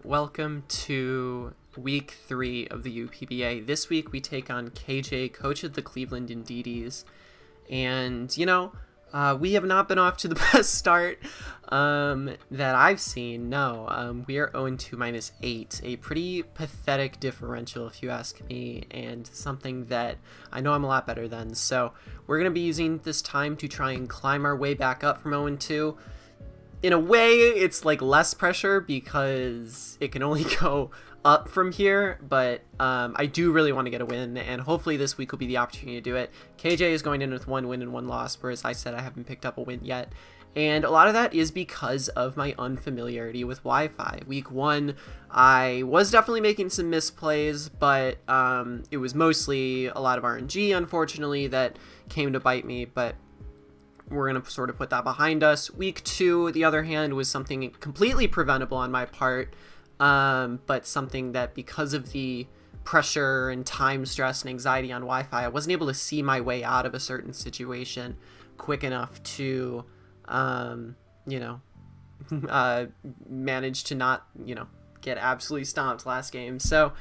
welcome to week 3 of the UPBA. This week we take on KJ, coach of the Cleveland Indeedees. And, we have not been off to the best start that I've seen. No, we are 0-2 minus 8. A pretty pathetic differential, if you ask me, and something that I know I'm a lot better than. So we're going to be using this time to try and climb our way back up from 0-2. In a way, it's like less pressure because it can only go up from here, but I do really want to get a win, and hopefully this week will be the opportunity to do it. KJ is going in with 1 win and 1 loss, whereas I said I haven't picked up a win yet, and a lot of that is because of my unfamiliarity with Wi-Fi. Week 1, I was definitely making some misplays, but it was mostly a lot of RNG, unfortunately, that came to bite me, but we're going to sort of put that behind us. Week 2, the other hand, was something completely preventable on my part, but something that because of the pressure and time stress and anxiety on Wi-Fi, I wasn't able to see my way out of a certain situation quick enough to, manage to not, get absolutely stomped last game. So,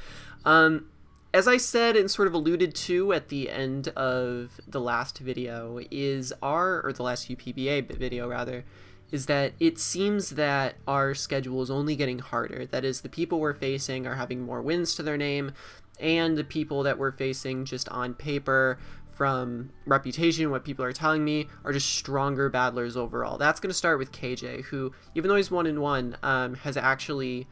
as I said and sort of alluded to at the end of the last video the last UPBA video rather, is that it seems that our schedule is only getting harder. That is, the people we're facing are having more wins to their name, and the people that we're facing just on paper from reputation, what people are telling me, are just stronger battlers overall. That's going to start with KJ, who, even though he's 1-1, has actually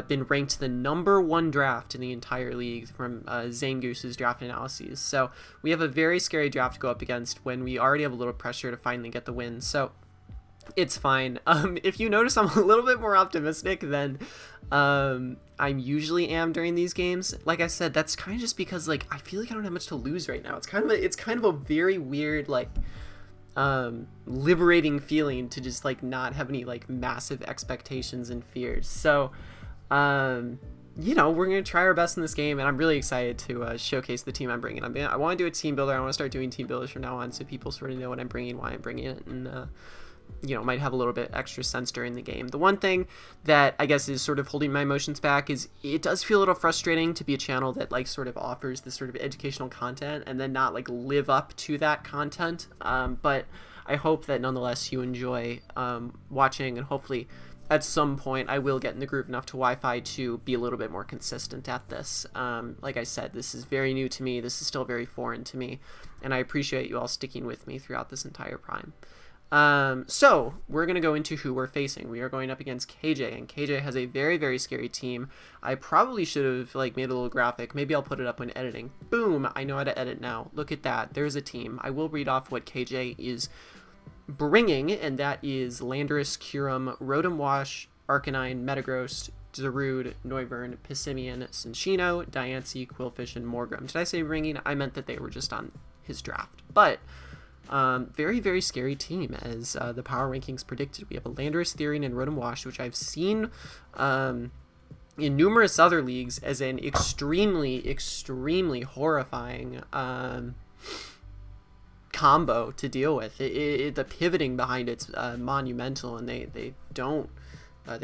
been ranked the #1 draft in the entire league from Zangoose's draft analyses. So we have a very scary draft to go up against when we already have a little pressure to finally get the win. So it's fine. If you notice, I'm a little bit more optimistic than I usually am during these games. Like I said, that's kind of just because I feel like I don't have much to lose right now. It's kind of a very weird liberating feeling to just not have any massive expectations and fears. So we're going to try our best in this game, and I'm really excited to showcase the team I'm bringing. I want to do a team builder. I want to start doing team builders from now on so people sort of know what I'm bringing, why I'm bringing it, and might have a little bit extra sense during the game. The one thing that I guess is sort of holding my emotions back is it does feel a little frustrating to be a channel that sort of offers this sort of educational content and then not live up to that content. But I hope that nonetheless you enjoy watching, and hopefully at some point I will get in the groove enough to Wi-Fi to be a little bit more consistent at this. Like I said, this is very new to me. This is still very foreign to me, and I appreciate you all sticking with me throughout this entire prime. So we're going to go into who we're facing. We are going up against KJ, and KJ has a very, very scary team. I probably should have made a little graphic. Maybe I'll put it up when editing. Boom! I know how to edit now. Look at that. There's a team. I will read off what KJ is bringing, and that is Landorus, Curum, Rotom Wash, Arcanine, Metagross, Zarude, Noivern, Pissimian, Cinccino, Diancie, Quillfish, and Morgrem. Did I say bringing? I meant that they were just on his draft. But very, very scary team, as the power rankings predicted. We have a Landorus, Therian, and Rotom Wash, which I've seen in numerous other leagues as an extremely, extremely horrifying combo to deal with. The pivoting behind it's monumental, and they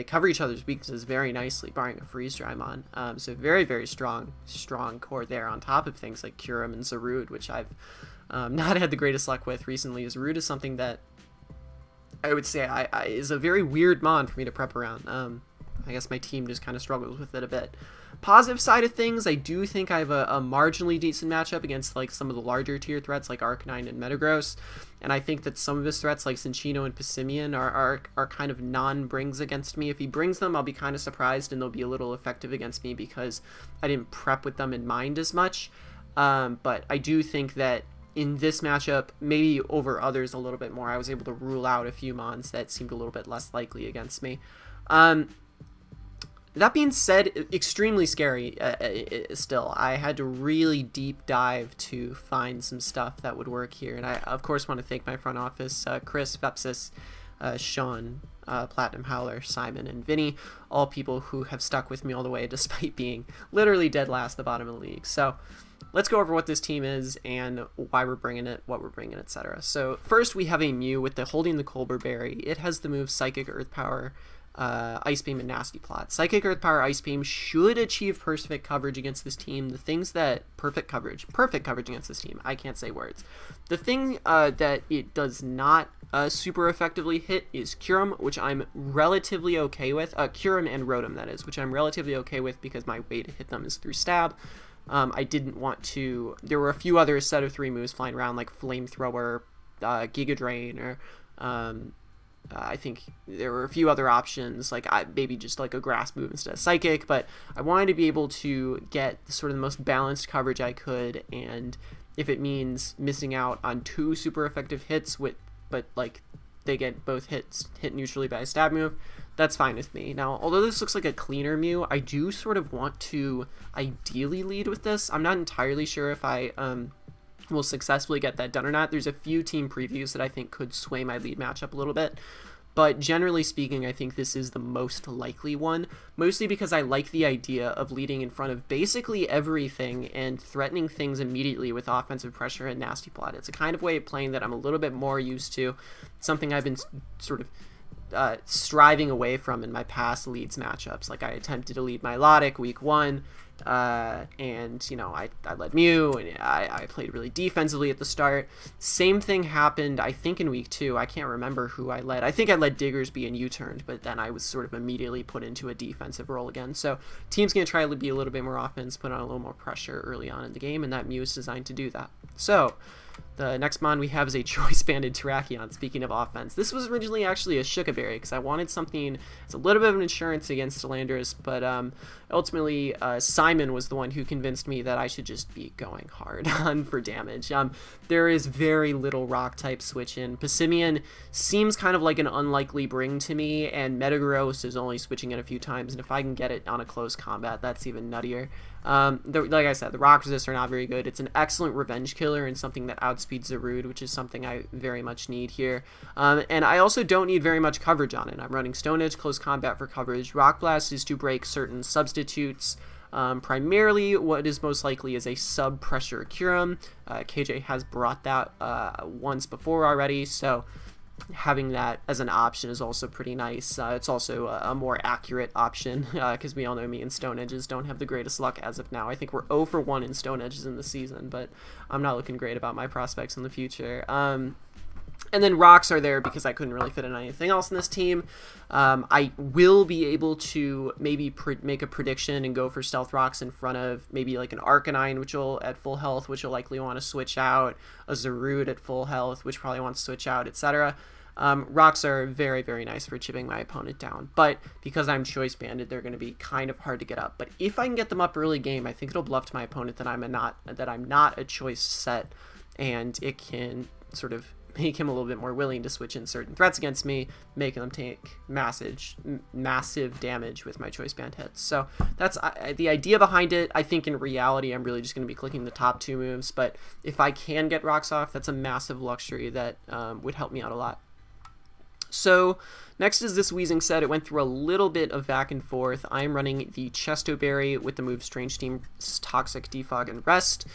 cover each other's weaknesses very nicely, barring a freeze Drymon. So very, very strong core there, on top of things like Curum and Zarude, which I've not had the greatest luck with recently. Zarude is something that I would say is a very weird mon for me to prep around. I guess my team just kind of struggles with it a bit. Positive side of things, I do think I have a marginally decent matchup against some of the larger tier threats like Arcanine and Metagross, and I think that some of his threats like Cinccino and Pissimian are kind of non-brings against me. If he brings them, I'll be kind of surprised, and they'll be a little effective against me because I didn't prep with them in mind as much. But I do think that in this matchup, maybe over others a little bit more, I was able to rule out a few mons that seemed a little bit less likely against me. That being said, extremely scary still. I had to really deep dive to find some stuff that would work here. And I, of course, want to thank my front office, Chris, Vepsis, Sean, Platinum Howler, Simon, and Vinny, all people who have stuck with me all the way despite being literally dead last at the bottom of the league. So let's go over what this team is and why we're bringing it, what we're bringing, etc. So first we have a Mew with holding the Colbur Berry. It has the move Psychic Earth Power, Ice Beam, and Nasty Plot. Psychic Earth Power Ice Beam should achieve perfect coverage against this team. The things that perfect coverage against this team. I can't say words. The thing that it does not super effectively hit is Curum, which I'm relatively okay with. Curum and Rotom, that is, which I'm relatively okay with because my way to hit them is through Stab. I didn't want to. There were a few other set of 3 moves flying around, like Flamethrower, Giga Drain, or I think there were a few other options, like maybe just like a Grass move instead of Psychic, but I wanted to be able to get sort of the most balanced coverage I could, and if it means missing out on 2 super effective hits, but like they get both hit neutrally by a Stab move, that's fine with me. Now, although this looks like a cleaner Mew, I do sort of want to ideally lead with this. I'm not entirely sure if I will successfully get that done or not. There's a few team previews that I think could sway my lead matchup a little bit, but generally speaking, I think this is the most likely one, mostly because I like the idea of leading in front of basically everything and threatening things immediately with offensive pressure and Nasty Plot. It's a kind of way of playing that I'm a little bit more used to, something I've been sort of striving away from in my past leads matchups. Like I attempted to lead Milotic week 1, and you know, I led Mew, and I played really defensively at the start. Same thing happened, I think, in week 2. I can't remember who I led. I think I led Diggersby and U-turned, but then I was sort of immediately put into a defensive role again. So team's going to try to be a little bit more offense, put on a little more pressure early on in the game, and that Mew is designed to do that. So the next mon we have is a Choice Banded Terrakion. Speaking of offense, this was originally actually a Shukaberry because I wanted something it's a little bit of an insurance against Landorus, but ultimately Simon was the one who convinced me that I should just be going hard on for damage. There is very little rock type switch in. Passimian seems kind of like an unlikely bring to me, and Metagross is only switching in a few times, and if I can get it on a close combat, that's even nuttier. Like I said, the rock resists are not very good. It's an excellent revenge killer and something that outspeeds Zarude, which is something I very much need here. And I also don't need very much coverage on it. I'm running Stone Edge close combat for coverage. Rock Blast is to break certain substitutes. Primarily, what is most likely is a sub-pressure Curum. KJ has brought that once before already, so having that as an option is also pretty nice. It's also a more accurate option because we all know me and Stone Edges don't have the greatest luck as of now. I think we're 0 for 1 in Stone Edges in the season, but I'm not looking great about my prospects in the future. And then rocks are there because I couldn't really fit in anything else in this team. I will be able to maybe make a prediction and go for Stealth Rocks in front of maybe like an Arcanine, which will at full health, which will likely want to switch out, a Zarude at full health, which probably wants to switch out, etc. Rocks are very, very nice for chipping my opponent down, but because I'm Choice Banded, they're going to be kind of hard to get up. But if I can get them up early game, I think it'll bluff to my opponent that I'm not a choice set, and it can sort of make him a little bit more willing to switch in certain threats against me, making them take massive damage with my Choice Band hits. So that's the idea behind it. I think in reality, I'm really just going to be clicking the top 2 moves, but if I can get rocks off, that's a massive luxury that would help me out a lot. So next is this Weezing set. It went through a little bit of back and forth. I'm running the Chesto Berry with the move Strange Steam, Toxic, Defog, and Rest.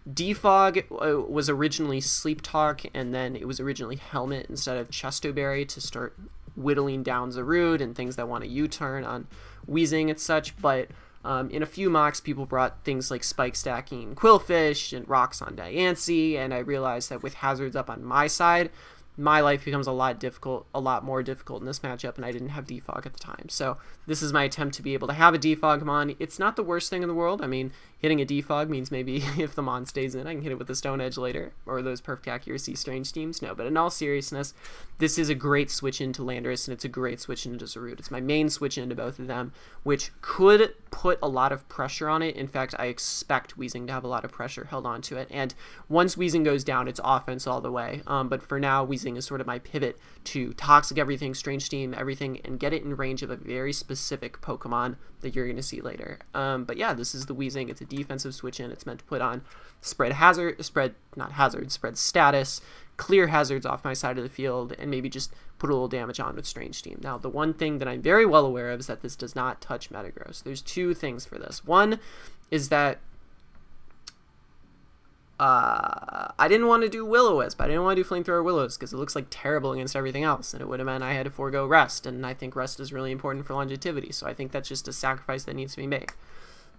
Defog was originally Sleep Talk, and then it was originally Helmet instead of Chesto Berry to start whittling down Zarude and things that want to U-turn on Weezing and such, but in a few mocks, people brought things like Spike Stacking Quillfish and Rocks on Diancie, and I realized that with hazards up on my side, my life becomes a lot more difficult in this matchup, and I didn't have Defog at the time. So this is my attempt to be able to have a Defog Mon. It's not the worst thing in the world. I mean, hitting a Defog means maybe if the Mon stays in, I can hit it with the Stone Edge later, or those Perfect Accuracy Strange Teams. No, but in all seriousness, this is a great switch into Landorus, and it's a great switch into Zarude. It's my main switch into both of them, which could put a lot of pressure on it. In fact, I expect Weezing to have a lot of pressure held onto it, and once Weezing goes down, it's offense all the way. But for now, Weezing is sort of my pivot to Toxic everything, Strange Team everything, and get it in range of a very specific Pokemon that you're going to see later. But yeah, this is the Weezing. It's a defensive switch in. It's meant to put on spread status, clear hazards off my side of the field, and maybe just put a little damage on with Strange Team. Now, the one thing that I'm very well aware of is that this does not touch Metagross. There's 2 things for this. One is that I didn't want to do Will-O-Wisp. I didn't want to do Flamethrower Will-O-Wisp because it looks like terrible against everything else, and it would have meant I had to forego Rest, and I think Rest is really important for longevity, so I think that's just a sacrifice that needs to be made.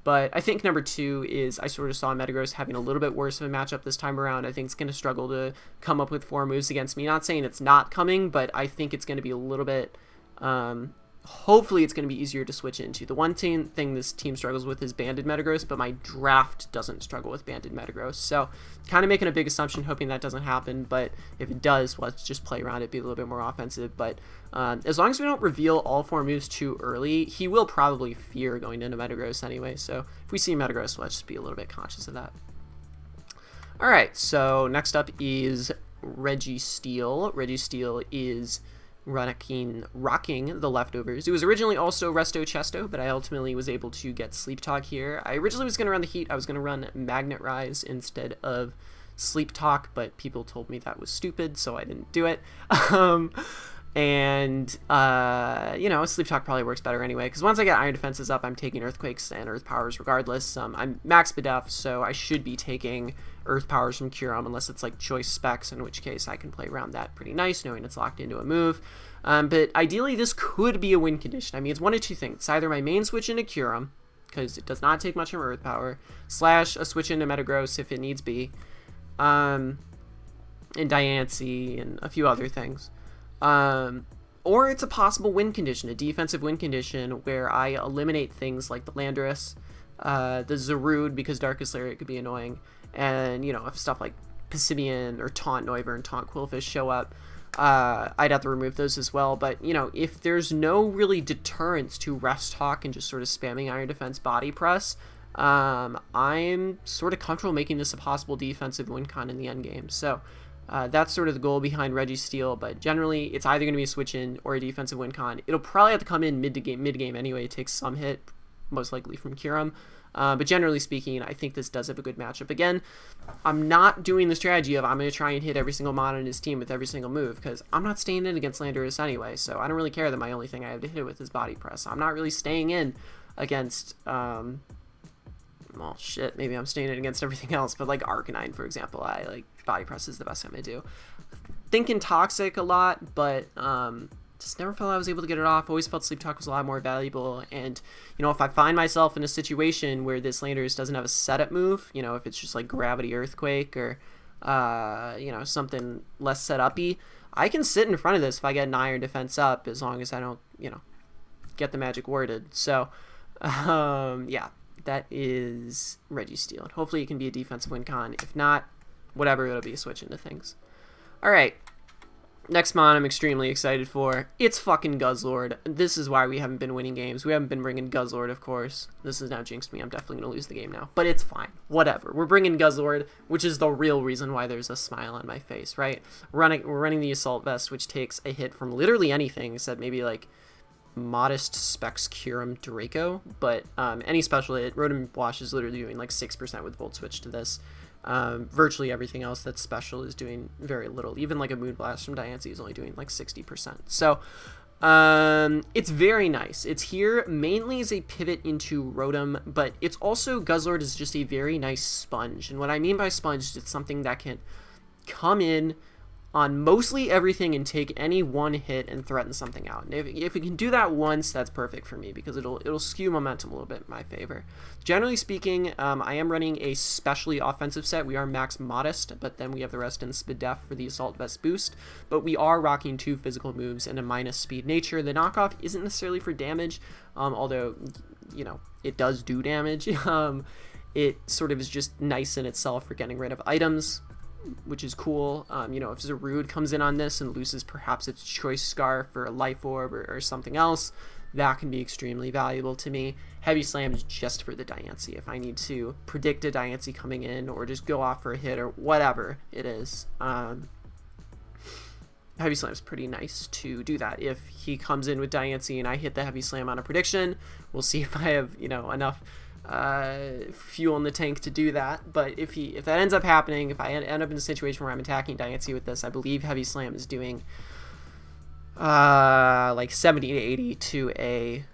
But I think number 2 is I sort of saw Metagross having a little bit worse of a matchup this time around. I think it's going to struggle to come up with 4 moves against me. Not saying it's not coming, but I think it's going to be a little bit... hopefully it's going to be easier to switch into. The one thing this team struggles with is Banded Metagross, but my draft doesn't struggle with Banded Metagross. So kind of making a big assumption, hoping that doesn't happen, but if it does, let's just play around it, be a little bit more offensive. But as long as we don't reveal all 4 moves too early, he will probably fear going into Metagross anyway. So if we see Metagross, let's just be a little bit conscious of that. Alright, so next up is Registeel. Registeel is rocking the leftovers. It was originally also Resto Chesto, but I ultimately was able to get Sleep Talk here. I originally was going to run the Heat. I was going to run Magnet Rise instead of Sleep Talk, but people told me that was stupid, so I didn't do it. You know, Sleep Talk probably works better anyway, because once I get Iron Defenses up, I'm taking Earthquakes and Earth Powers regardless. I'm max Bedef, so I should be taking Earth Powers from Kyurem, unless it's like choice specs, in which case I can play around that pretty nice, knowing it's locked into a move. But ideally, this could be a win condition. I mean, it's one of two things. It's either my main switch into Kyurem, because it does not take much from Earth Power, / a switch into Metagross if it needs be, and Diancie, and a few other things. Or it's a possible win condition, a defensive win condition, where I eliminate things like the Landorus, the Zarude, because Darkest Lariat could be annoying, and, you know, if stuff like Pisidian or Taunt Noivern and Taunt Quillfish show up, I'd have to remove those as well. But, you know, if there's no really deterrence to Rest Talk and just sort of spamming Iron Defense Body Press, I'm sort of comfortable making this a possible defensive win con in the endgame. So that's sort of the goal behind Registeel, but generally it's either going to be a switch in or a defensive win con. It'll probably have to come in mid game anyway. It takes some hit, most likely from Kyurem. But generally speaking, I think this does have a good matchup. Again, I'm not doing the strategy of I'm going to try and hit every single mon in his team with every single move, because I'm not staying in against Landorus anyway, so I don't really care that my only thing I have to hit it with is Body Press. I'm not really staying in against, well, shit, maybe I'm staying in against everything else, but like Arcanine, for example, I like Body Press is the best time to do. Thinking Toxic a lot, but just never felt I was able to get it off. Always felt Sleep Talk was a lot more valuable, and, you know, if I find myself in a situation where this Landorus doesn't have a setup move, you know, if it's just like Gravity Earthquake or, you know, something less set-up-y, I can sit in front of this if I get an Iron Defense up, as long as I don't, you know, get the magic worded. So, yeah, that is Registeel, and hopefully it can be a defensive win con. If not, whatever, it'll be a switch into things. Alright. Next mon I'm extremely excited for. It's fucking Guzzlord. This is why we haven't been winning games. We haven't been bringing Guzzlord, of course. This has now jinxed me. I'm definitely going to lose the game now. But it's fine. Whatever. We're bringing Guzzlord, which is the real reason why there's a smile on my face, right? We're running the Assault Vest, which takes a hit from literally anything, except maybe like modest Specs Kyurem Draco. But any special hit, Rotom Wash is literally doing like 6% with Volt Switch to this. Virtually everything else that's special is doing very little. Even like a Moonblast from Diancie is only doing like 60%. So it's very nice. It's here mainly as a pivot into Rotom, but it's also, Guzzlord is just a very nice sponge. And what I mean by sponge is it's something that can come in on mostly everything and take any one hit and threaten something out. And if it can do that once, that's perfect for me, because it'll skew momentum a little bit in my favor. Generally speaking, I am running a specially offensive set. We are max Modest, but then we have the rest in Spidef for the Assault Vest boost. But we are rocking 2 physical moves and a minus speed nature. The knockoff isn't necessarily for damage, although, you know, it does do damage. It sort of is just nice in itself for getting rid of items, which is cool. You know, if Zarude comes in on this and loses perhaps its Choice Scarf or a Life Orb or something else, that can be extremely valuable to me. Heavy Slam is just for the Diancie. If I need to predict a Diancie coming in or just go off for a hit or whatever it is, Heavy Slam is pretty nice to do that. If he comes in with Diancie and I hit the Heavy Slam on a prediction, we'll see if I have, you know, enough fuel in the tank to do that. But if that ends up happening, if I end up in a situation where I'm attacking Diancie with this, I believe Heavy Slam is doing like 70 to 80 to a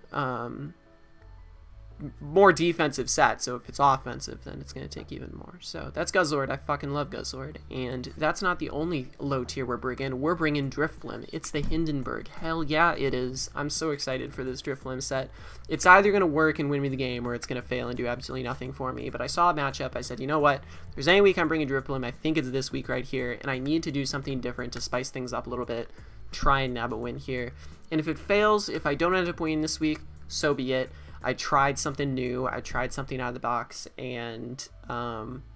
more defensive set, so if it's offensive, then it's going to take even more. So that's Guzzlord. I fucking love Guzzlord. And that's not the only low tier we're bringing. We're bringing Drifblim. It's the Hindenburg. Hell yeah, it is. I'm so excited for this Drifblim set. It's either going to work and win me the game, or it's going to fail and do absolutely nothing for me. But I saw a matchup. I said, you know what? If there's any week I'm bringing Drifblim, I think it's this week right here, and I need to do something different to spice things up a little bit, try and nab a win here. And if it fails, if I don't end up winning this week, so be it. I tried something new. I tried something out of the box, and,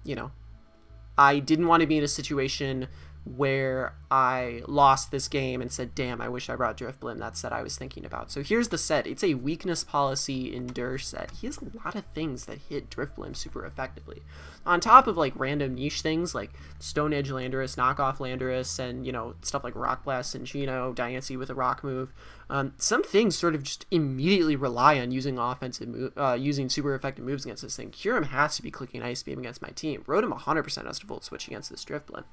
you know, I didn't want to be in a situation where I lost this game and said, damn, I wish I brought Drifblim. That set I was thinking about. So here's the set. It's a weakness policy endure set. He has a lot of things that hit Drifblim super effectively. On top of, like, random niche things like Stone Edge Landorus, Knockoff Landorus, and, you know, stuff like Rock Blast and Gino, Diancie with a rock move. Some things sort of just immediately rely on using using super effective moves against this thing. Kyurem has to be clicking Ice Beam against my team. Rotom 100% has to Volt Switch against this Drifblim.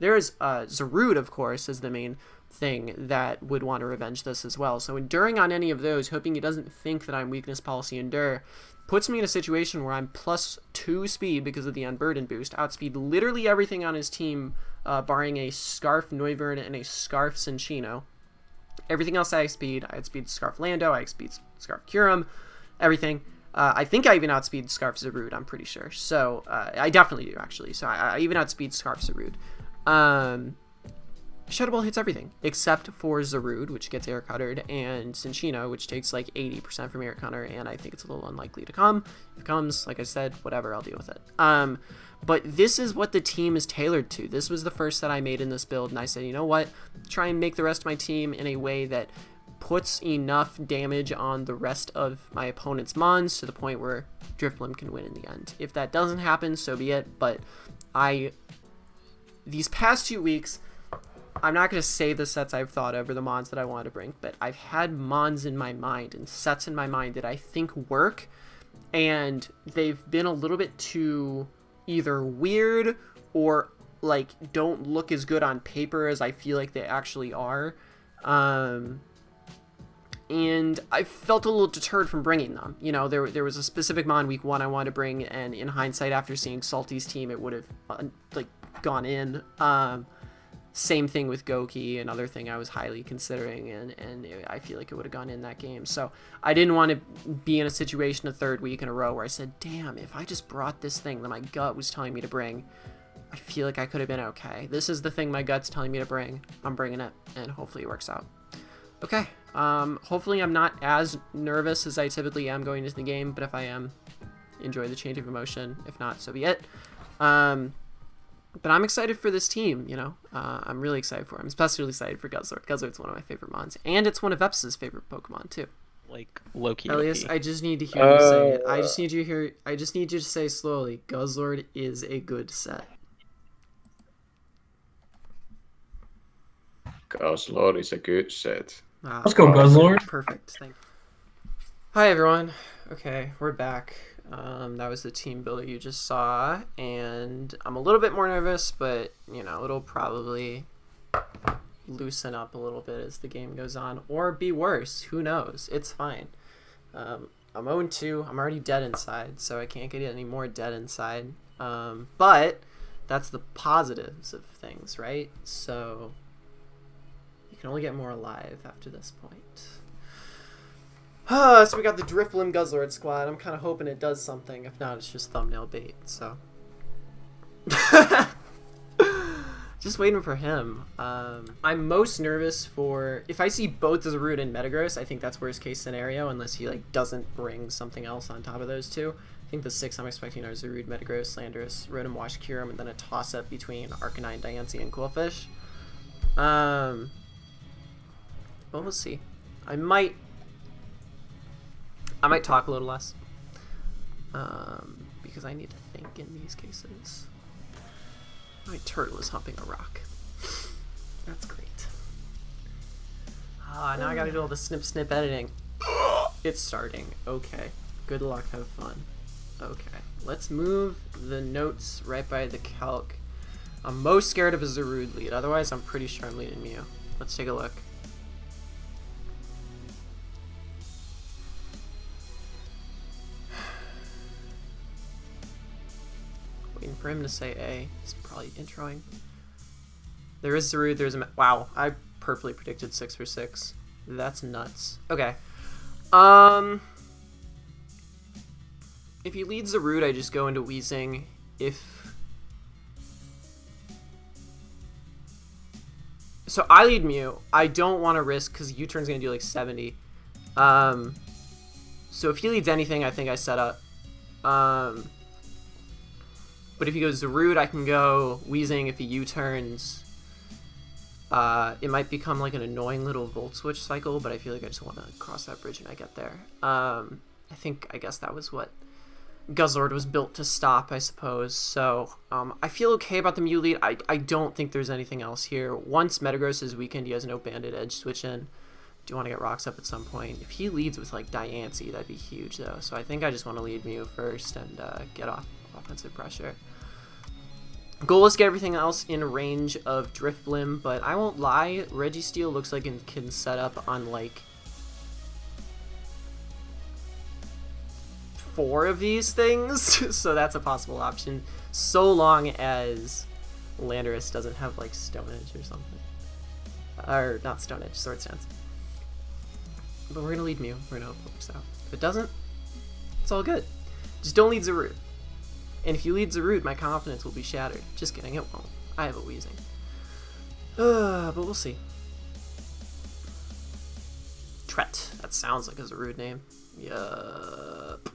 There's Zarude, of course, is the main thing that would want to revenge this as well. So enduring on any of those, hoping he doesn't think that I'm weakness policy endure, puts me in a situation where I'm +2 speed because of the Unburden boost. Outspeed literally everything on his team, barring a Scarf Noivern and a Scarf Cinccino. Everything else I outspeed. I outspeed Scarf Lando, I outspeed Scarf Kyurem, everything. I think I even outspeed Scarf Zarude, I'm pretty sure. So, I definitely do, actually. So, I even outspeed Scarf Zarude. Shadow Ball hits everything except for Zarude, which gets air cuttered, and Cinccino, which takes like 80% from air cutter, and I think it's a little unlikely to come. If it comes, like I said, whatever, I'll deal with it. But this is what the team is tailored to. This was the first that I made in this build, and I said, you know what? Try and make the rest of my team in a way that puts enough damage on the rest of my opponent's mons to the point where Drifblim can win in the end. If that doesn't happen, so be it, but these past 2 weeks, I'm not going to say the sets I've thought of or the mons that I want to bring, but I've had mons in my mind and sets in my mind that I think work, and they've been a little bit too either weird or like don't look as good on paper as I feel like they actually are. And I felt a little deterred from bringing them. You know, there was a specific mon week 1 I wanted to bring, and in hindsight, after seeing Salty's team, it would have like gone in. Same thing with Goki, another thing I was highly considering, and I feel like it would have gone in that game. So I didn't want to be in a situation a third week in a row where I said, damn, if I just brought this thing that my gut was telling me to bring, I feel like I could have been okay. This is the thing my gut's telling me to bring. I'm bringing it, and hopefully it works out. Okay, hopefully I'm not as nervous as I typically am going into the game, but if I am, enjoy the change of emotion. If not, so be it. But I'm excited for this team, you know. I'm really excited for him. I'm especially excited for Guzzlord. Guzzlord's one of my favorite mons, and it's one of Eps's favorite Pokemon too. Like Loki. Elias, I just need to hear you say it. I just need you to say slowly. Guzzlord is a good set. Guzzlord is a good set. Let's go, Guzzlord. Perfect. Thank you. Hi everyone. Okay, we're back. That was the team builder you just saw, and I'm a little bit more nervous, but you know, it'll probably loosen up a little bit as the game goes on, or be worse. Who knows? It's fine. I'm 0-2. I'm already dead inside, so I can't get any more dead inside. But that's the positives of things, right? So you can only get more alive after this point. So we got the Drifblim Guzzlord squad. I'm kind of hoping it does something. If not, it's just thumbnail bait, so. Just waiting for him. I'm most nervous for... If I see both Zarude and Metagross, I think that's worst case scenario, unless he like doesn't bring something else on top of those two. I think the 6 I'm expecting are Zarude, Metagross, Landorus, Rotom, Wash, Kyurem, and then a toss-up between Arcanine, Diancie, and Qwilfish. But we'll see. I might talk a little less, because I need to think in these cases. My turtle is humping a rock. That's great. Now I gotta do all the snip editing. It's starting. Okay. Good luck, have fun. Okay. Let's move the notes right by the calc. I'm most scared of a Zarude lead, otherwise I'm pretty sure I'm leading Mew. Let's take a look. waiting for him to say A. He's probably introing. There is Zarude, there's a... Wow, I perfectly predicted 6 for 6. That's nuts. Okay. If he leads Zarude, I just go into Wheezing. So I lead Mew. I don't want to risk, because U-turn's going to do like 70. So if he leads anything, I think I set up. But if he goes Zarude, I can go Wheezing. If he U-turns, it might become like an annoying little Volt Switch cycle, but I feel like I just want to cross that bridge when I get there. I guess that was what Guzzlord was built to stop, I suppose. So I feel okay about the Mew lead. I don't think there's anything else here. Once Metagross is weakened, he has no Bandit Edge switch in. Do want to get Rocks up at some point. If he leads with like Diancie, that'd be huge though. So I think I just want to lead Mew first and get off offensive pressure. Goal is to get everything else in range of Drifblim, but I won't lie, Registeel looks like it can set up on like 4 of these things, so that's a possible option, so long as Landorus doesn't have like Stone Edge or something. Or not Stone Edge, Sword Stance. But we're gonna lead Mew, we're gonna hope it works out. If it doesn't, it's all good. Just don't lead Zarude. And if you lead Zarude, my confidence will be shattered. Just kidding, it won't. I have a Wheezing. But we'll see. Tret. That sounds like a Zarude name. Yup.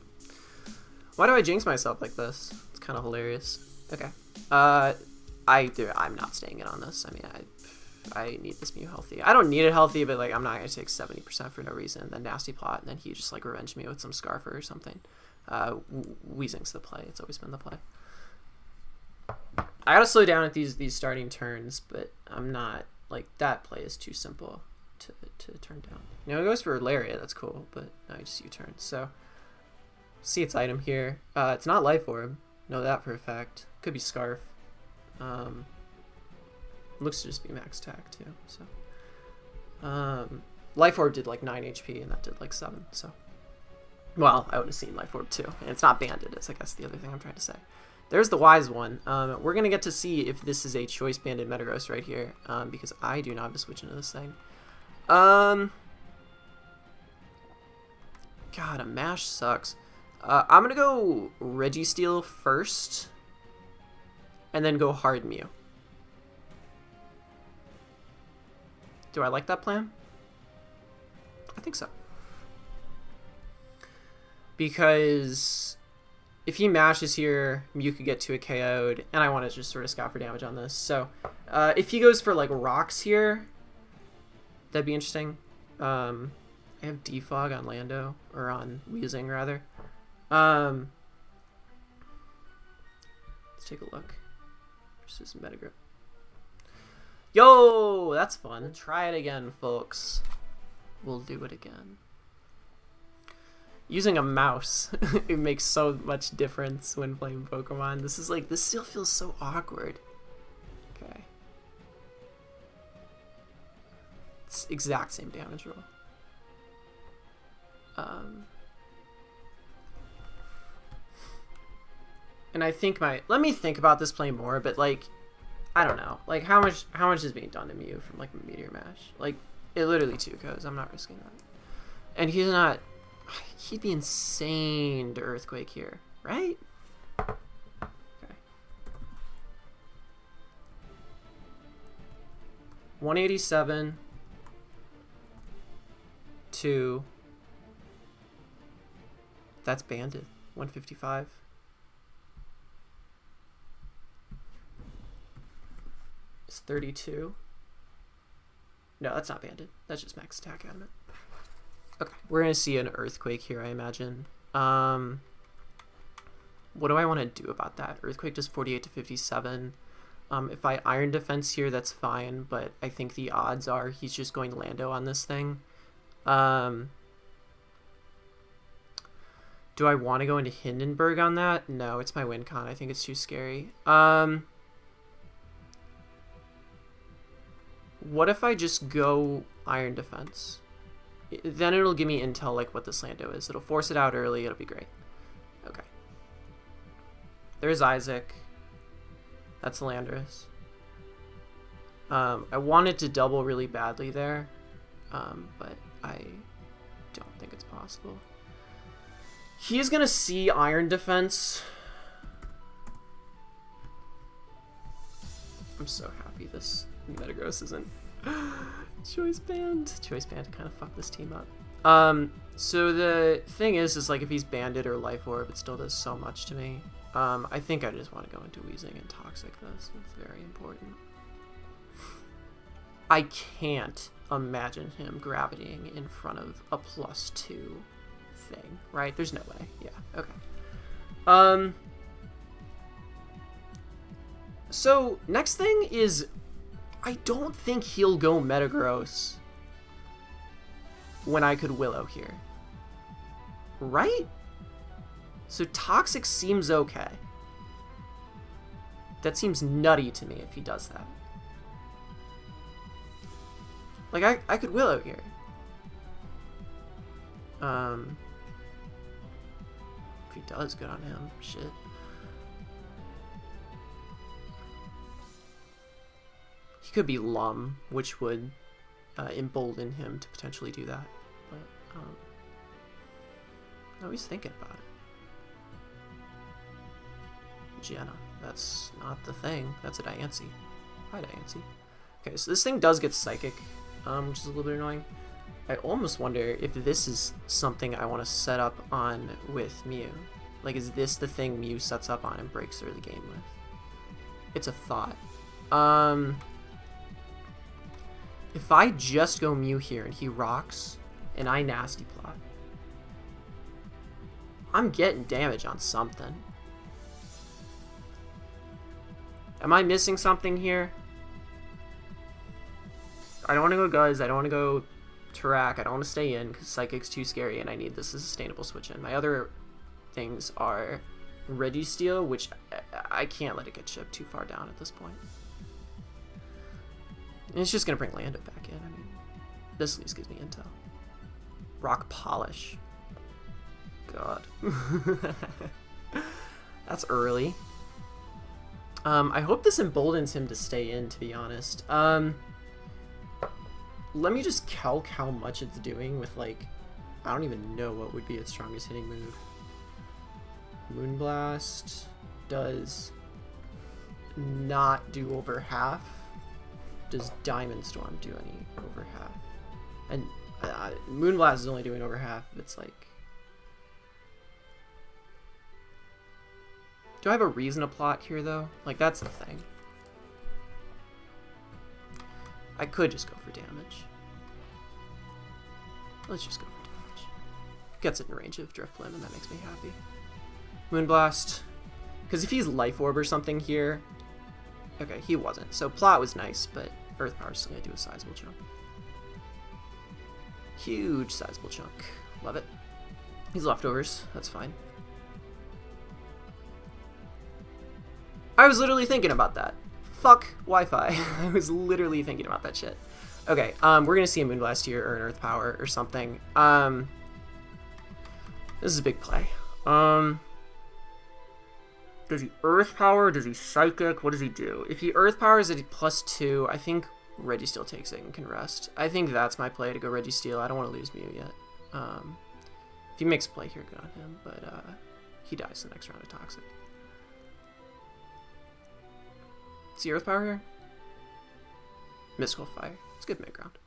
Why do I jinx myself like this? It's kind of hilarious. Okay. I'm not staying in on this. I mean, I need this Mew healthy. I don't need it healthy, but like I'm not gonna take 70% for no reason. Then Nasty Plot, and then he just like revenge me with some Scarfer or something. Wheezing's the play. It's always been the play. I gotta slow down at these starting turns, but I'm not like that play is too simple to turn down. You know, it goes for Lariat. That's cool, but no, I just U-turn. So see its item here. It's not Life Orb. Know that for a fact. Could be Scarf. Looks to just be max attack too. So Life Orb did like 9 HP and that did like 7. So well, I would have seen Life Orb too. And it's not banded. Is I guess the other thing I'm trying to say. There's the wise one. We're gonna get to see if this is a choice banded Metagross right here, because I do not have to switch into this thing. God, a mash sucks. I'm gonna go Registeel first, and then go hard Mew. Do I like that plan? I think so. Because if he mashes here, Mew could get to a KO'd, and I want to just sort of scout for damage on this. So if he goes for like Rocks here, that'd be interesting. I have Defog on Lando, or on Wheezing rather. Let's take a look. Versus Metagrip. Yo, that's fun. We'll try it again, folks. We'll do it again. Using a mouse, it makes so much difference when playing Pokemon. This still feels so awkward. Okay. It's exact same damage roll. And I think let me think about this play more, but like, I don't know. Like how much is being done to Mew from like a Meteor Mash? Like it literally 2-KOs. I'm not risking that. And he'd be insane to Earthquake here, right? Okay. 187 to that's banded. 155. It's 32. No, that's not banded. That's just max attack out of it. Okay, we're gonna see an Earthquake here, I imagine. What do I want to do about that? Earthquake does 48 to 57. If I Iron Defense here, that's fine, but I think the odds are he's just going Lando on this thing. Do I want to go into Hindenburg on that? No, it's my win con. I think it's too scary. What if I just go Iron Defense? Then it'll give me intel like what this Lando is. It'll force it out early. It'll be great. Okay. There's Isaac. That's Landorus. I wanted to double really badly there, but I don't think it's possible. He's gonna see Iron Defense. I'm so happy this Metagross isn't Choice Band. Choice Band kind of fucked this team up. So the thing is like if he's Banded or Life Orb, it still does so much to me. I think I just want to go into Weezing and Toxic this. It's very important. I can't imagine him gravitating in front of a +2 thing, right? There's no way. Yeah, okay. So next thing is, I don't think he'll go Metagross when I could Willow here. Right? So Toxic seems okay. That seems nutty to me if he does that. Like, I could Willow here. If he does, good on him. Shit. He could be Lum, which would embolden him to potentially do that. But, no, he's thinking about it. Jenna. That's not the thing. That's a Diancie. Hi, Diancie. Okay, so this thing does get Psychic, which is a little bit annoying. I almost wonder if this is something I want to set up on with Mew. Like, is this the thing Mew sets up on and breaks through the game with? It's a thought. If I just go Mew here and he rocks, and I Nasty Plot, I'm getting damage on something. Am I missing something here? I don't want to go Guzz, I don't want to go Tarak, I don't want to stay in because Psychic's too scary and I need this as a sustainable switch in. My other things are Registeel, which I can't let it get shipped too far down at this point. And it's just going to bring Lando back in. I mean, this at least gives me intel. Rock Polish. God. That's early. I hope this emboldens him to stay in, to be honest. Let me just calc how much it's doing with, like, I don't even know what would be its strongest hitting move. Moonblast does not do over half. Does Diamond Storm do any over half? And Moonblast is only doing over half. It's like... Do I have a reason to plot here, though? Like, that's the thing. I could just go for damage. Let's just go for damage. Gets it in range of Drifblim, and that makes me happy. Moonblast. Because if he's Life Orb or something here... Okay, he wasn't. So plot was nice, but Earth Power's still going to do a sizable chunk. Huge sizable chunk. Love it. He's leftovers. That's fine. I was literally thinking about that. Fuck Wi-Fi. I was literally thinking about that shit. Okay, we're going to see a Moonblast here or an Earth Power or something. This is a big play. Does he Earth Power? Does he Psychic? What does he do? If he Earth Powers at +2, I think Registeel takes it and can rest. I think that's my play, to go Registeel. I don't want to lose Mew yet. If he makes a play here, good on him. But he dies the next round of Toxic. Is he Earth Power here? Mystical Fire. It's good mid-ground.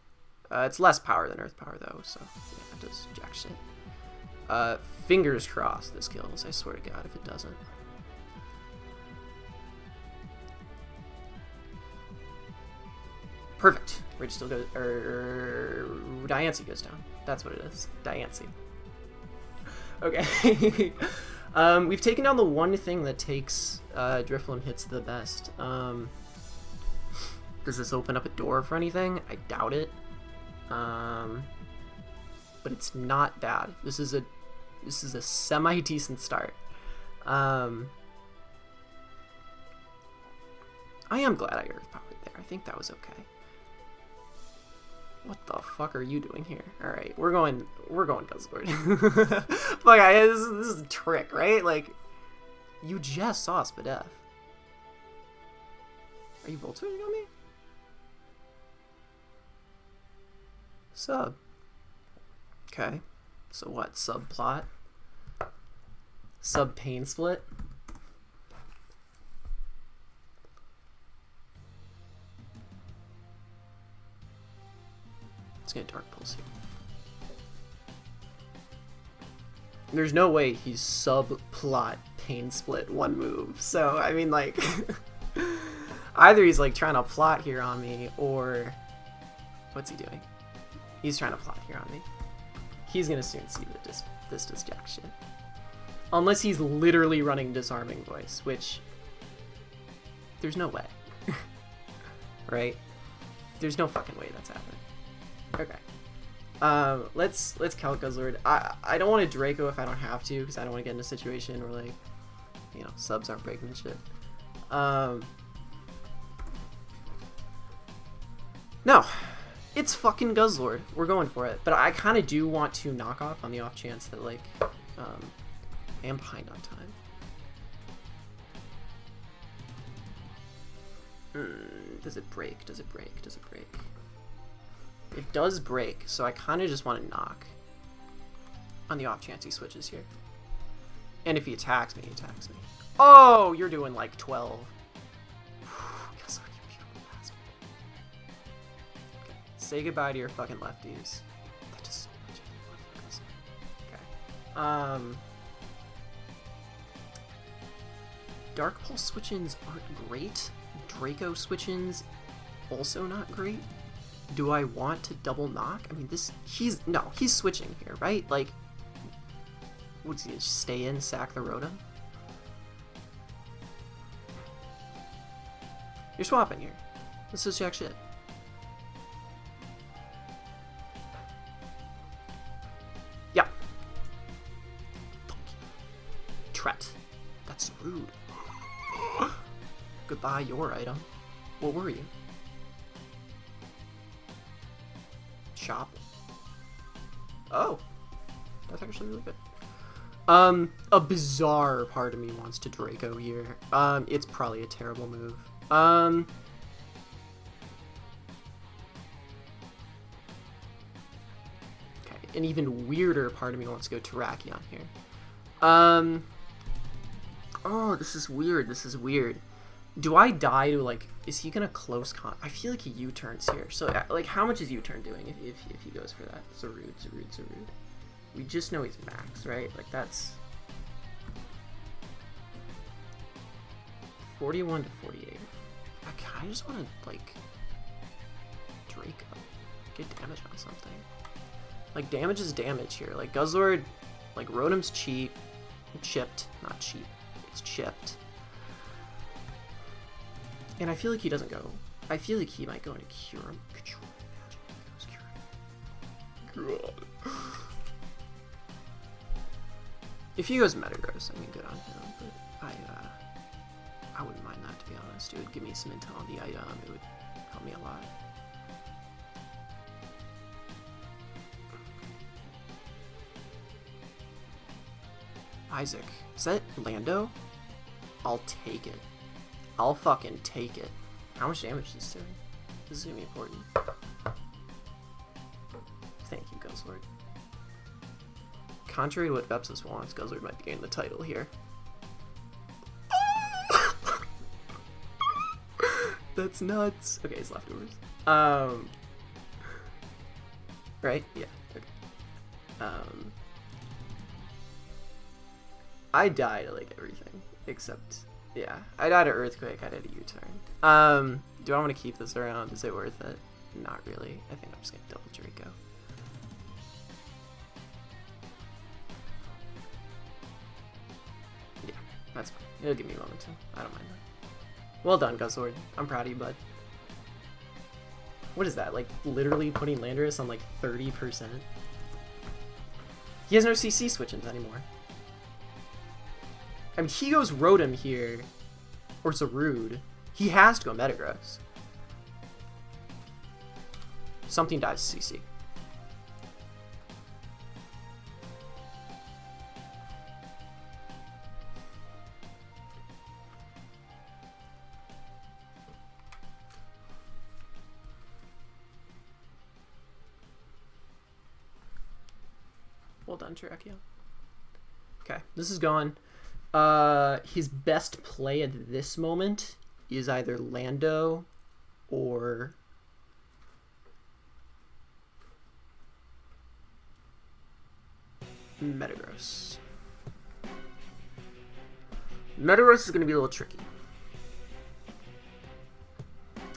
It's less power than Earth Power, though, so yeah, it does jack shit. Fingers crossed this kills. I swear to God if it doesn't. Perfect. Registeel goes, Diancie goes down. That's what it is. Diancie. Okay. We've taken down the one thing that takes Drifblim hits the best. Does this open up a door for anything? I doubt it. But it's not bad. This is a semi-decent start. I am glad I Earth Powered there. I think that was okay. What the fuck are you doing here? Alright, we're going Guzzlord. Fuck, this is a trick, right? Like, you just saw Spadef. Are you volt switching on me? Sub. Okay. So what? Subplot? Sub pain split? Let's get Dark Pulse here. There's no way he's subplot pain split one move. So, I mean, like, either he's like trying to plot here on me, or what's he doing? He's trying to plot here on me. He's gonna soon see that this does jack shit. Unless he's literally running Disarming Voice, which there's no way. Right? There's no fucking way that's happening. Okay. Let's Calc Guzzlord. I don't want to Draco if I don't have to, because I don't want to get in a situation where, like, you know, subs aren't breaking and shit. No. It's fucking Guzzlord. We're going for it. But I kind of do want to knock off on the off chance that, like, I am behind on time. Does it break? Does it break? Does it break? It does break, so I kind of just want to knock on the off chance he switches here. And if he attacks me, he attacks me. Oh, you're doing like 12. Guzzlord, you beautiful bastard. Okay. Say goodbye to your fucking lefties. That does so much. Okay. Dark Pulse switch-ins aren't great. Draco switch-ins also not great. Do I want to double knock? I mean, he's switching here, right? Like, would he just stay in, sack the Rotom? You're swapping here. Let's just jack shit. Yeah. Tret. That's rude. Goodbye, your item. What were you? Shop. Oh, that's actually really good. A bizarre part of me wants to Draco here. It's probably a terrible move. Okay, an even weirder part of me wants to go Terrakion here. Oh, this is weird. This is weird. Do I die to, like, is he gonna close con? I feel like he U-turns here. So, like, how much is U-turn doing if he goes for that? Zarude. We just know he's max, right? Like, that's 41 to 48. I kinda just wanna, like, Draco. Get damage on something. Like, damage is damage here. Like, Guzzlord, like, Rotom's cheap. Chipped. Not cheap. It's chipped. And I feel like he doesn't go. I feel like he might go into Cure him. God. If he goes Metagross, I mean, good on him. But I wouldn't mind that, to be honest. It would give me some intel on the item. It would help me a lot. Isaac. Is that Lando? I'll take it. I'll fucking take it. How much damage is this doing? This is gonna be important. Thank you, Guzzlord. Contrary to what Vepsis wants, Guzzlord might be getting the title here. That's nuts. Okay, it's leftovers. Right? Yeah. Okay. I die to, like, everything except. Yeah, I died to Earthquake, I died to U-turn. Do I want to keep this around? Is it worth it? Not really. I think I'm just going to double Draco. Yeah, that's fine. It'll give me a moment to. I don't mind that. Well done, Guzzlord. I'm proud of you, bud. What is that? Like, literally putting Landorus on, like, 30%? He has no CC switch-ins anymore. I mean, he goes Rotom here, or Zarude. He has to go Metagross. Something dies CC. Well done, Terrakia. Okay, this is gone. His best play at this moment is either Lando or Metagross. Metagross is going to be a little tricky.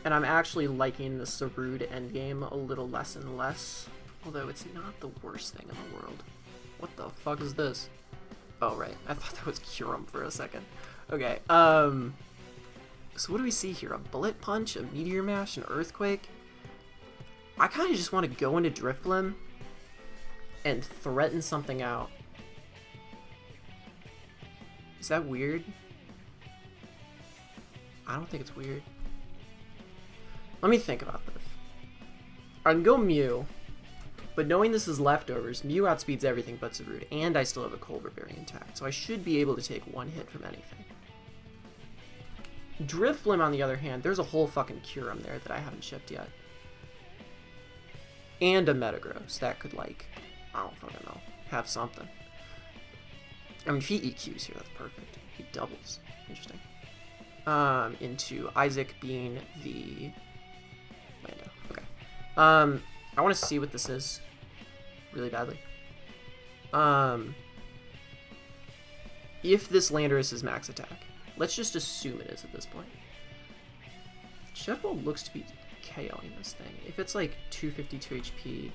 And I'm actually liking the Sarude endgame a little less and less. Although it's not the worst thing in the world. What the fuck is this? Oh, right. I thought that was Kyurem for a second. Okay, so what do we see here? A Bullet Punch, a Meteor Mash, an Earthquake? I kind of just want to go into Drifblim and threaten something out. Is that weird? I don't think it's weird. Let me think about this. I can go Mew, but knowing this is leftovers, Mew outspeeds everything but Zarude, and I still have a Colbur Berry intact, so I should be able to take one hit from anything. Drifblim, on the other hand, there's a whole fucking Kyurem there that I haven't shipped yet. And a Metagross that could, like, I don't fucking know, have something. I mean, if he EQs here, that's perfect. He doubles. Interesting. Into Isaac being the Lando. Okay. I want to see what this is really badly. If this Landorus is max attack, let's just assume it is at this point. Shedwell looks to be KOing this thing. If it's like 252 HP,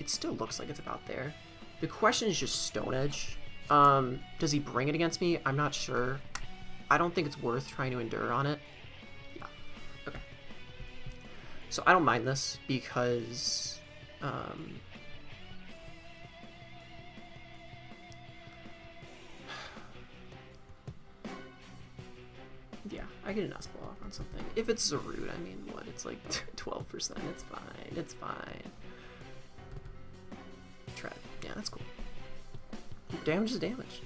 it still looks like it's about there. The question is just Stone Edge. Does he bring it against me? I'm not sure. I don't think it's worth trying to endure on it. Yeah. Okay. So I don't mind this because yeah, I get an Nuzlocke off on something. If it's Zarude, I mean, what? It's like 12%. It's fine. It's fine. Tread. Yeah, that's cool. Damage is damage.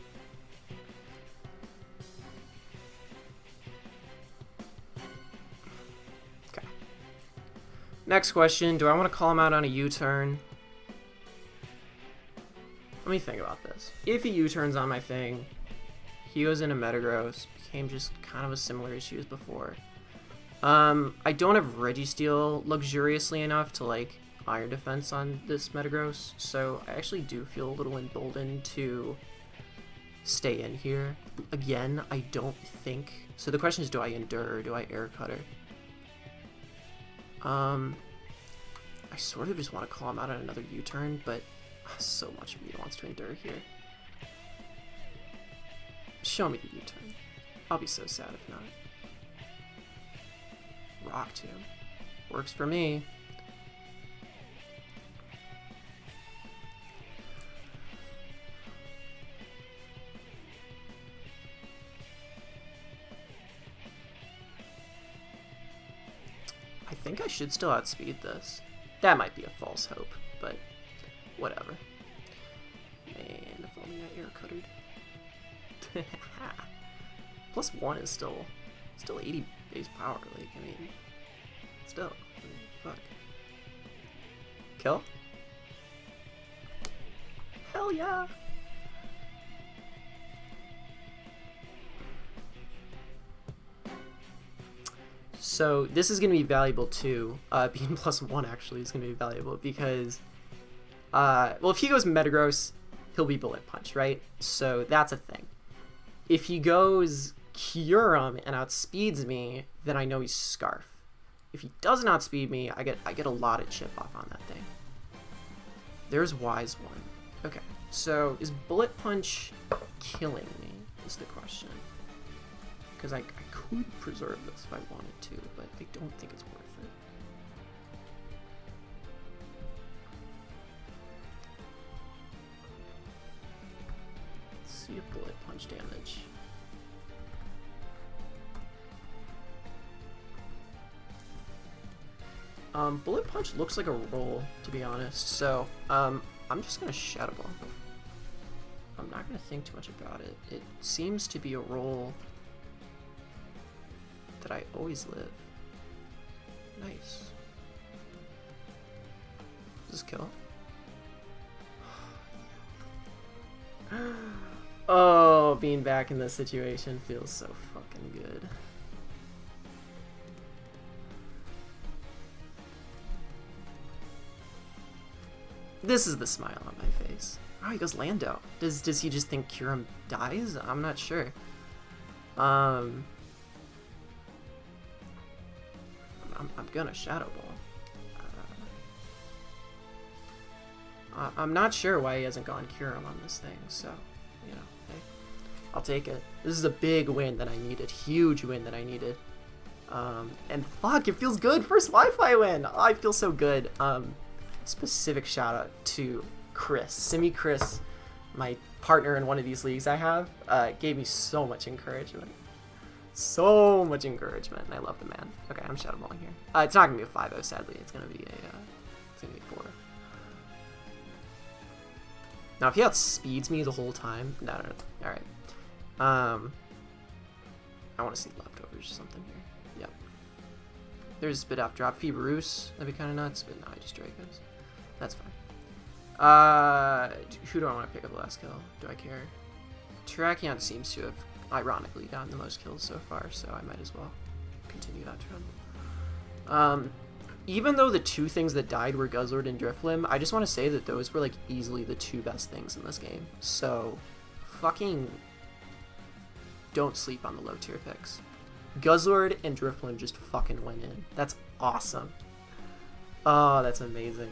Okay. Next question. Do I want to call him out on a U-turn? Let me think about this. If he U-turns on my thing, he goes into Metagross, became just kind of a similar issue as before. I don't have Registeel luxuriously enough to, like, Iron Defense on this Metagross, so I actually do feel a little emboldened to stay in here. Again, I don't think... So the question is, do I Endure or do I Air Cutter? I sort of just want to call him out on another U-turn, but so much of me wants to Endure here. Show me the U-turn. I'll be so sad if not. Rock Tomb. Works for me. I think I should still outspeed this. That might be a false hope, but whatever. And if only I air cuttered. +1 is still 80 base power. Like, I mean, still, I mean, fuck. Kill? Hell yeah! So this is going to be valuable too. Being +1 actually is going to be valuable because, well, if he goes Metagross, he'll be Bullet Punch, right? So that's a thing. If he goes Kyurem and outspeeds me, then I know he's Scarf. If he doesn't outspeed me, I get a lot of chip off on that thing. There's Wise One. Okay, so is Bullet Punch killing me is the question. Because I could preserve this if I wanted to, but I don't think it's worth it. Let's see if Bullet Punch damage. Bullet Punch looks like a roll, to be honest, so I'm just going to Shadow Ball. I'm not going to think too much about it. It seems to be a roll that I always live. Nice. Does this kill? Oh, being back in this situation feels so fucking good. This is the smile on my face. Oh, he goes Lando. Does he just think Kyurem dies? I'm not sure. I'm gonna Shadow Ball. I'm not sure why he hasn't gone Kyurem on this thing, so, you know, hey, I'll take it. This is a big win that I needed. Huge win that I needed. And fuck, it feels good. First Wi-Fi win. Oh, I feel so good. Specific shout out to Chris. Simi Chris, my partner in one of these leagues I have, gave me so much encouragement. So much encouragement, and I love the man. Okay, I'm shadow balling here. It's not gonna be a 5-0, sadly. It's gonna be a 4. Now, if he outspeeds me the whole time, no. All right. I want to see leftovers or something here. Yep. There's a spit off drop Feebarus. That'd be kind of nuts, but no, I just Dracos. That's fine. Who do I want to pick up the last kill? Do I care? Terrakion seems to have, ironically, gotten the most kills so far, so I might as well continue that trend. Even though the two things that died were Guzzlord and Drifblim, I just want to say that those were, like, easily the two best things in this game. So, fucking don't sleep on the low tier picks. Guzzlord and Drifblim just fucking went in. That's awesome. Oh, that's amazing.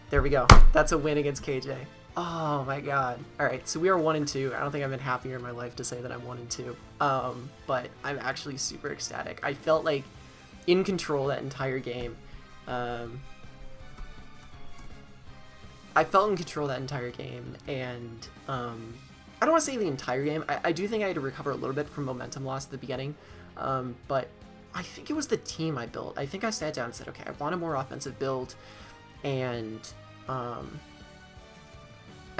There we go. That's a win against KJ. Oh my god. Alright, so we are 1-2. I don't think I've been happier in my life to say that I'm 1-2. But I'm actually super ecstatic. I felt like in control that entire game. I felt in control that entire game, and I don't want to say the entire game. I do think I had to recover a little bit from momentum loss at the beginning, but I think it was the team I built. I think I sat down and said, okay, I want a more offensive build, and I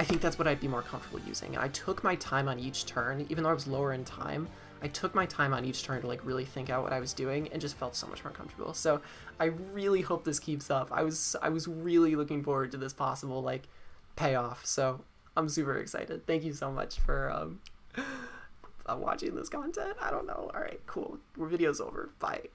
think that's what I'd be more comfortable using. And I took my time on each turn, even though I was lower in time. I took my time on each turn to like really think out what I was doing, and just felt so much more comfortable. So I really hope this keeps up. I was really looking forward to this possible like payoff. So I'm super excited. Thank you so much for watching this content. I don't know. All right, cool. Video's over. Bye.